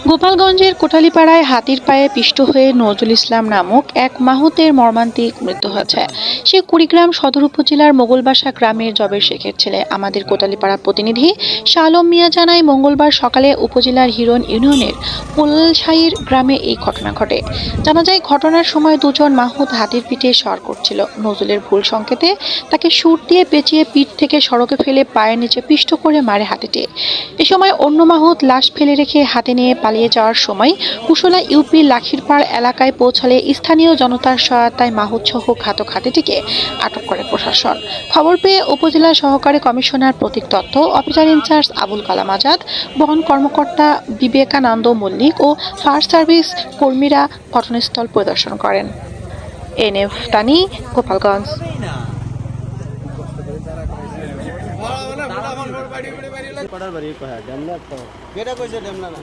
গোপালগঞ্জের কোটালীপাড়ায় হাতির পায়ে পিষ্ট হয়ে নজরুল ইসলাম নামক এক মাহুতের মর্মান্তিক মৃত্যু হয়েছে। সে কুড়িগ্রাম সদর উপজেলার মোগলবাসা গ্রামের জবের শেখের ছেলে। আমাদের কোটালীপাড়া প্রতিনিধি শালম মিয়া জানায়, মঙ্গলবার সকালে উপজেলার হিরন ইউনিয়নের পোলসাইর গ্রামে এই ঘটনা ঘটে। জানা যায়, ঘটনার সময় দুজন মাহুত হাতির পিঠে সওয়ার করছিল। নজরুলের ভুল সংকেতে তাকে সুর দিয়ে পেঁচিয়ে পিঠ থেকে সড়কে ফেলে পায়ের নিচে পিষ্ট করে মারে হাতিটি। এ সময় অন্য মাহুত লাশ ফেলে রেখে হাতে নিয়ে পালিয়ে যাওয়ার সময় কুশলা ইউপি লাখিরপাড় এলাকায় পৌঁছালে স্থানীয় জনতার সহায়তায় মাহুতসহ ঘাতক হাতিটিকে আটক করে প্রশাসন। খবর পেয়ে উপজেলা সহকারী কমিশনার প্রতীক দত্ত, অফিসার ইনচার্জ আবুল কালাম আজাদ, বন কর্মকর্তা বিবেকানন্দ মল্লিক ও ফায়ার সার্ভিস কর্মীরা ঘটনাস্থল পরিদর্শন করেন। এনএফ তানি, গোপালগঞ্জ। পাড়ার বাড়ি কয়া ডেমলা তো কেটা কইছে ডেমলা না